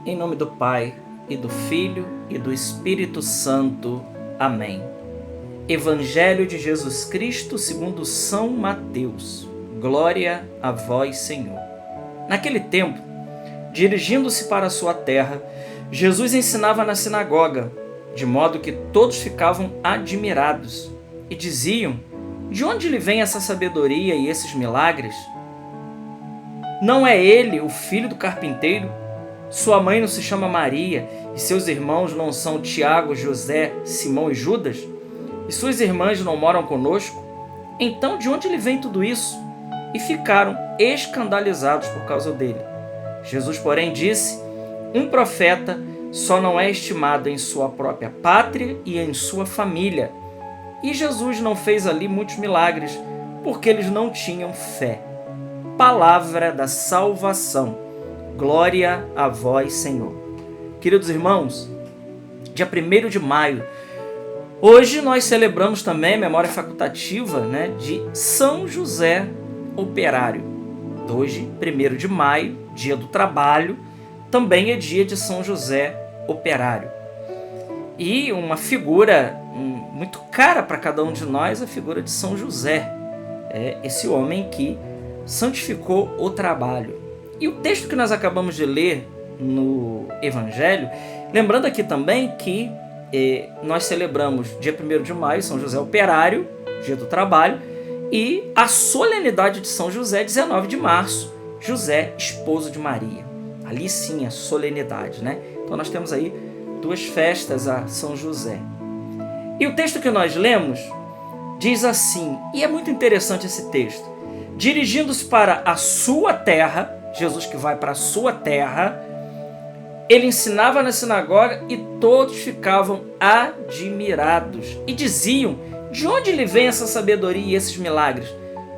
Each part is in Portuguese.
Em nome do Pai, e do Filho, e do Espírito Santo. Amém. Evangelho de Jesus Cristo segundo São Mateus. Glória a vós, Senhor. Naquele tempo, dirigindo-se para a sua terra, Jesus ensinava na sinagoga, de modo que todos ficavam admirados e diziam: de onde lhe vem essa sabedoria e esses milagres? Não é ele o filho do carpinteiro? Sua mãe não se chama Maria, e seus irmãos não são Tiago, José, Simão e Judas? E suas irmãs não moram conosco? Então de onde lhe vem tudo isso? E ficaram escandalizados por causa dele. Jesus, porém, disse: um profeta só não é estimado em sua própria pátria e em sua família. E Jesus não fez ali muitos milagres, porque eles não tinham fé. Palavra da salvação. Glória a vós, Senhor. Queridos irmãos, dia 1º de maio, hoje nós celebramos também a memória facultativa, de São José Operário. Hoje, 1º de maio, dia do trabalho, também é dia de São José Operário. E uma figura muito cara para cada um de nós, a figura de São José. É esse homem que santificou o trabalho. E o texto que nós acabamos de ler no Evangelho, lembrando aqui também que nós celebramos dia 1º de maio, São José Operário, dia do trabalho, e a solenidade de São José, 19 de março, José, esposo de Maria. Ali sim a solenidade, Então nós temos aí duas festas a São José. E o texto que nós lemos diz assim, e é muito interessante esse texto: dirigindo-se para a sua terra, Jesus que vai para a sua terra, ele ensinava na sinagoga e todos ficavam admirados e diziam: de onde lhe vem essa sabedoria e esses milagres?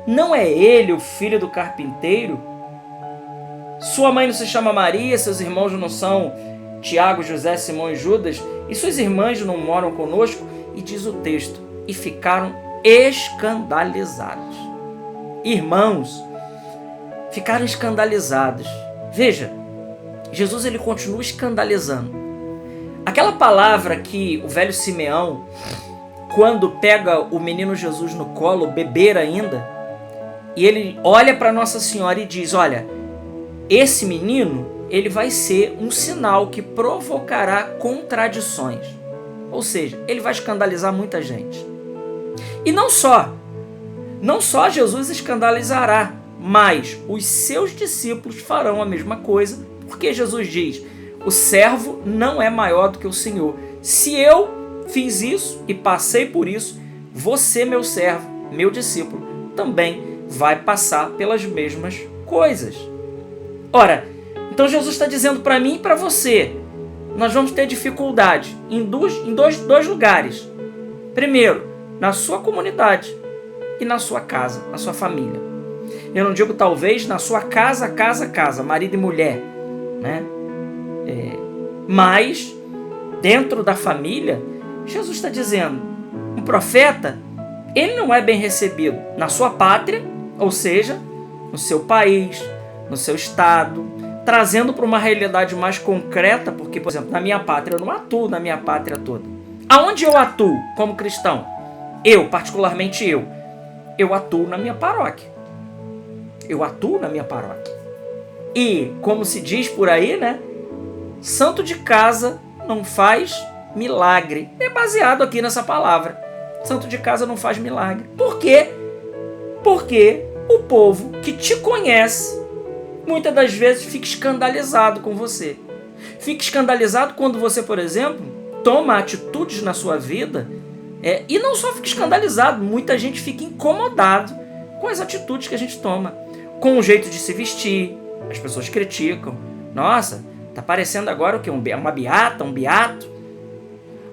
Não é ele o filho do carpinteiro? Sua mãe não se chama Maria, seus irmãos não são Tiago, José, Simão e Judas, e suas irmãs não moram conosco? E diz o texto: e ficaram escandalizados. Irmãos, ficaram escandalizados. Veja, Jesus ele continua escandalizando. Aquela palavra que o velho Simeão, quando pega o menino Jesus no colo, beber ainda, e ele olha para Nossa Senhora e diz: olha, esse menino ele vai ser um sinal que provocará contradições. Ou seja, ele vai escandalizar muita gente. E não só Jesus escandalizará, mas os seus discípulos farão a mesma coisa, porque Jesus diz: o servo não é maior do que o Senhor. Se eu fiz isso e passei por isso, você, meu servo, meu discípulo, também vai passar pelas mesmas coisas. Ora, então Jesus está dizendo para mim e para você, nós vamos ter dificuldade em dois lugares. Primeiro, na sua comunidade e na sua casa, na sua família. Eu não digo talvez na sua casa, marido e mulher, mas dentro da família, Jesus está dizendo, um profeta, ele não é bem recebido na sua pátria, ou seja, no seu país, no seu estado, trazendo para uma realidade mais concreta, porque, por exemplo, na minha pátria, eu não atuo na minha pátria toda. Aonde eu atuo como cristão? Particularmente eu atuo na minha paróquia. E, como se diz por aí, santo de casa não faz milagre. É baseado aqui nessa palavra. Santo de casa não faz milagre. Por quê? Porque o povo que te conhece, muitas das vezes fica escandalizado com você. Fica escandalizado quando você, por exemplo, toma atitudes na sua vida, e não só fica escandalizado, muita gente fica incomodado com as atitudes que a gente toma. Com o jeito de se vestir, as pessoas criticam. Nossa, tá parecendo agora o quê? Uma beata, um beato?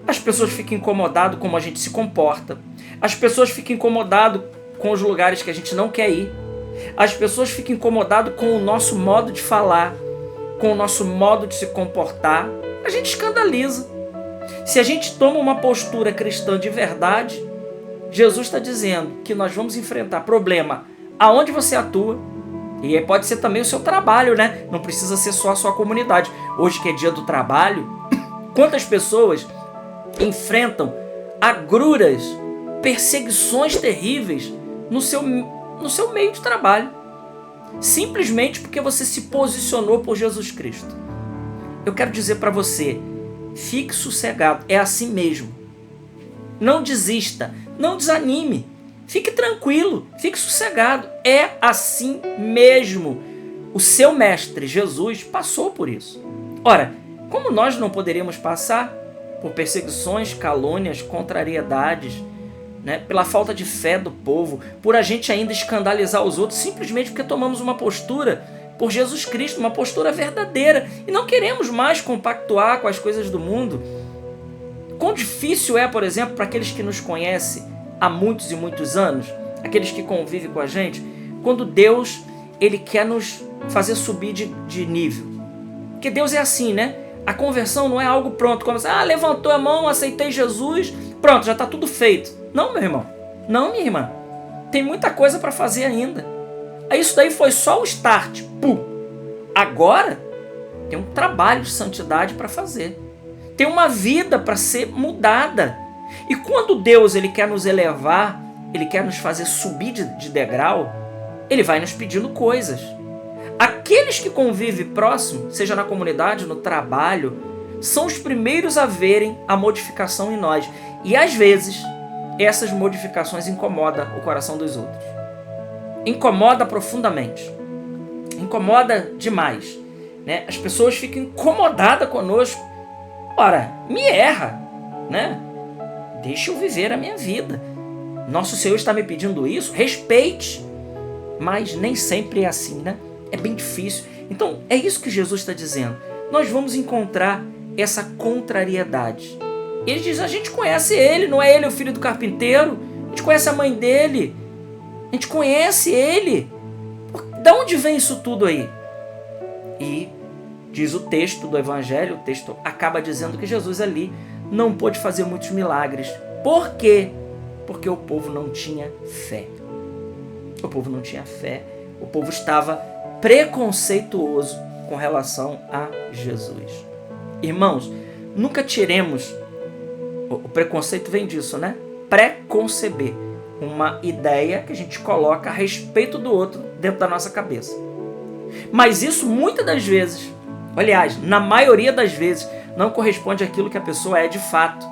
As pessoas ficam incomodadas como a gente se comporta. As pessoas ficam incomodadas com os lugares que a gente não quer ir. As pessoas ficam incomodadas com o nosso modo de falar, com o nosso modo de se comportar. A gente escandaliza. Se a gente toma uma postura cristã de verdade, Jesus está dizendo que nós vamos enfrentar problema aonde você atua, E pode ser também o seu trabalho, né? Não precisa ser só a sua comunidade. Hoje que é dia do trabalho, quantas pessoas enfrentam agruras, perseguições terríveis no seu meio de trabalho, simplesmente porque você se posicionou por Jesus Cristo. Eu quero dizer para você, fique sossegado, é assim mesmo. Não desista, não desanime, fique tranquilo, fique sossegado, é assim mesmo. O seu mestre, Jesus, passou por isso. Ora, como nós não poderíamos passar por perseguições, calúnias, contrariedades, né, pela falta de fé do povo, por a gente ainda escandalizar os outros, simplesmente porque tomamos uma postura por Jesus Cristo, uma postura verdadeira, e não queremos mais compactuar com as coisas do mundo. Quão difícil é, por exemplo, para aqueles que nos conhecem há muitos e muitos anos, aqueles que convivem com a gente, quando Deus ele quer nos fazer subir de nível. Porque Deus é assim, né? A conversão não é algo pronto, como assim, levantou a mão, aceitei Jesus, pronto, já está tudo feito. Não, meu irmão, não, minha irmã. Tem muita coisa para fazer ainda. Isso daí foi só o start. Pum. Agora tem um trabalho de santidade para fazer. Tem uma vida para ser mudada. E quando Deus ele quer nos elevar, ele quer nos fazer subir de degrau, ele vai nos pedindo coisas. Aqueles que convivem próximo, seja na comunidade, no trabalho, são os primeiros a verem a modificação em nós. E às vezes, essas modificações incomodam o coração dos outros. Incomoda profundamente. Incomoda demais. Né? As pessoas ficam incomodadas conosco. Ora, me erra, né? Deixa eu viver a minha vida. Nosso Senhor está me pedindo isso, respeite. Mas nem sempre é assim, né? É bem difícil. Então, é isso que Jesus está dizendo. Nós vamos encontrar essa contrariedade. Ele diz, a gente conhece ele, não é ele o filho do carpinteiro? A gente conhece a mãe dele. A gente conhece ele. Da onde vem isso tudo aí? E diz o texto do Evangelho, o texto acaba dizendo que Jesus ali não pôde fazer muitos milagres. Por quê? Porque o povo não tinha fé. O povo não tinha fé. O povo estava preconceituoso com relação a Jesus. Irmãos, nunca tiremos... O preconceito vem disso, né? Preconceber. Uma ideia que a gente coloca a respeito do outro dentro da nossa cabeça. Mas isso muitas das vezes, aliás, na maioria das vezes, não corresponde àquilo que a pessoa é de fato.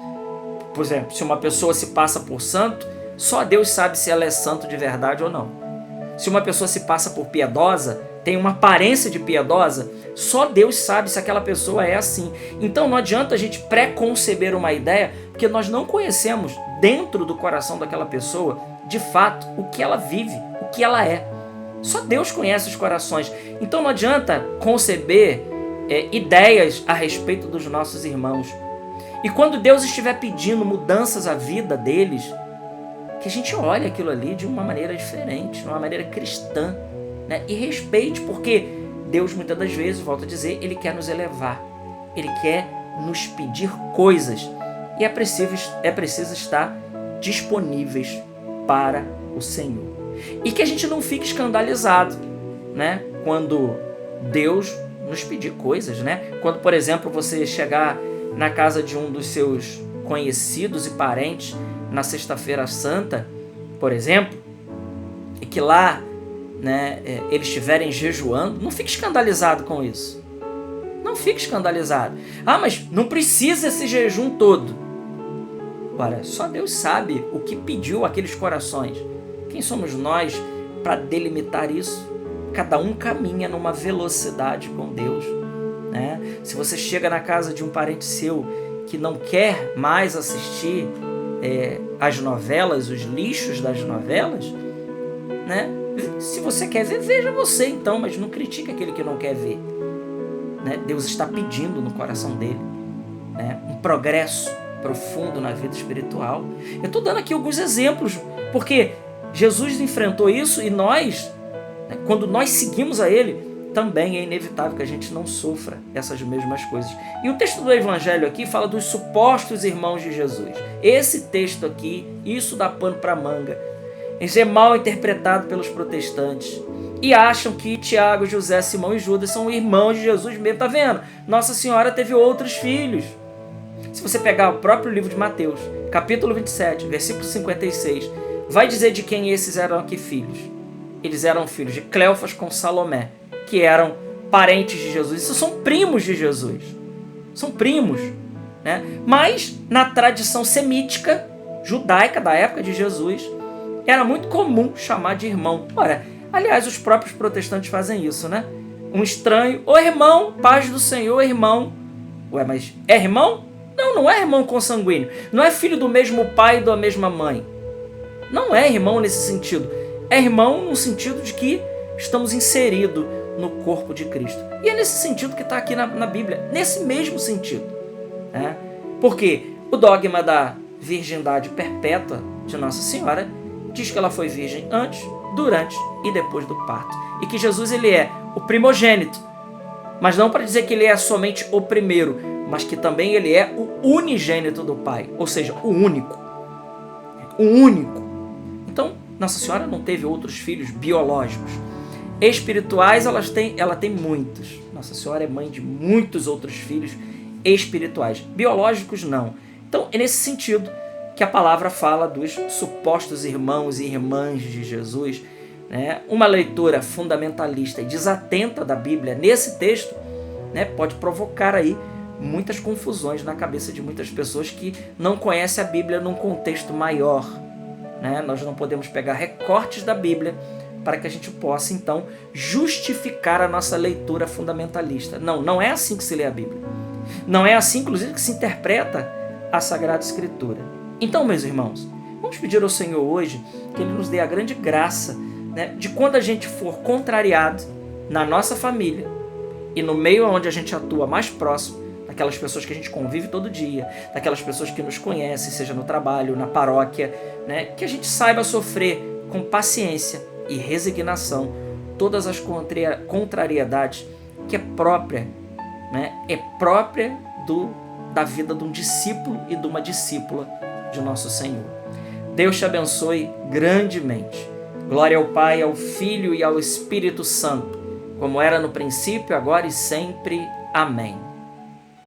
Por exemplo, se uma pessoa se passa por santo, só Deus sabe se ela é santo de verdade ou não. Se uma pessoa se passa por piedosa, tem uma aparência de piedosa, só Deus sabe se aquela pessoa é assim. Então não adianta a gente preconceber uma ideia, porque nós não conhecemos dentro do coração daquela pessoa, de fato, o que ela vive, o que ela é. Só Deus conhece os corações. Então não adianta conceber ideias a respeito dos nossos irmãos. E quando Deus estiver pedindo mudanças à vida deles, que a gente olhe aquilo ali de uma maneira diferente, de uma maneira cristã, né? E respeite, porque Deus muitas das vezes, volto a dizer, Ele quer nos elevar, Ele quer nos pedir coisas, e é preciso estar disponíveis para o Senhor. E que a gente não fique escandalizado, né? Quando Deus nos pedir coisas, né? Quando, por exemplo, você chegar na casa de um dos seus conhecidos e parentes na Sexta-feira Santa, por exemplo, e que lá, né, eles estiverem jejuando, não fique escandalizado com isso. Não fique escandalizado. Mas não precisa esse jejum todo. Ora, só Deus sabe o que pediu aqueles corações. Quem somos nós para delimitar isso? Cada um caminha numa velocidade com Deus, né? Se você chega na casa de um parente seu que não quer mais assistir as novelas, os lixos das novelas, né? Se você quer ver, veja você então, mas não critique aquele que não quer ver, né? Deus está pedindo no coração dele, né, um progresso profundo na vida espiritual. Eu estou dando aqui alguns exemplos, porque Jesus enfrentou isso e nós, né, quando nós seguimos a Ele, também é inevitável que a gente não sofra essas mesmas coisas. E o texto do Evangelho aqui fala dos supostos irmãos de Jesus. Esse texto aqui, isso dá pano para manga. Isso é mal interpretado pelos protestantes. E acham que Tiago, José, Simão e Judas são irmãos de Jesus mesmo. Tá vendo? Nossa Senhora teve outros filhos. Se você pegar o próprio livro de Mateus, capítulo 27, versículo 56, vai dizer de quem esses eram aqui filhos. Eles eram filhos de Cleofas com Salomé, que eram parentes de Jesus. Isso são primos de Jesus. São primos, né? Mas na tradição semítica, judaica da época de Jesus, era muito comum chamar de irmão. Ora, aliás, os próprios protestantes fazem isso, né? Um estranho, ô irmão, paz do Senhor, irmão. Ué, mas é irmão? Não, não é irmão consanguíneo. Não é filho do mesmo pai e da mesma mãe. Não é irmão nesse sentido. É irmão no sentido de que estamos inseridos no corpo de Cristo. E é nesse sentido que está aqui na Bíblia. Nesse mesmo sentido. Né? Porque o dogma da virgindade perpétua de Nossa Senhora diz que ela foi virgem antes, durante e depois do parto. E que Jesus ele é o primogênito. Mas não para dizer que ele é somente o primeiro, mas que também ele é o unigênito do Pai. Ou seja, o único. O único. Então, Nossa Senhora não teve outros filhos biológicos. Espirituais, ela tem muitos. Nossa Senhora é mãe de muitos outros filhos espirituais. Biológicos, não. Então, é nesse sentido que a palavra fala dos supostos irmãos e irmãs de Jesus. Né? Uma leitura fundamentalista e desatenta da Bíblia nesse texto, né, pode provocar aí muitas confusões na cabeça de muitas pessoas que não conhecem a Bíblia num contexto maior. Né? Nós não podemos pegar recortes da Bíblia para que a gente possa, então, justificar a nossa leitura fundamentalista. Não, não é assim que se lê a Bíblia. Não é assim, inclusive, que se interpreta a Sagrada Escritura. Então, meus irmãos, vamos pedir ao Senhor hoje que Ele nos dê a grande graça, né, de quando a gente for contrariado na nossa família e no meio onde a gente atua mais próximo, daquelas pessoas que a gente convive todo dia, daquelas pessoas que nos conhecem, seja no trabalho, na paróquia, né, que a gente saiba sofrer com paciência e resignação todas as contrariedades que é própria, né, da vida de um discípulo e de uma discípula de nosso Senhor. Deus te abençoe grandemente. Glória ao Pai, ao Filho e ao Espírito Santo, como era no princípio, agora e sempre. Amém.